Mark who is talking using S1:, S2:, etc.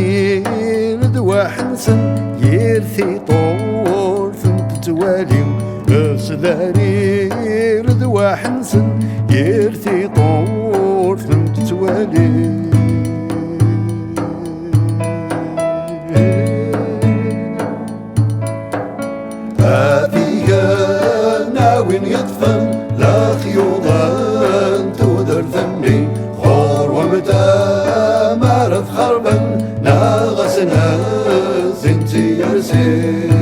S1: سلاني ردوا حنسن يرثي طول ثنت توالي سلاني ردوا حنسن يرثي طول ثنت توالي وين يطفن لا خيوضا تودر ثمني خور ومتى معرض خربا ناغسنا زنتي يرسي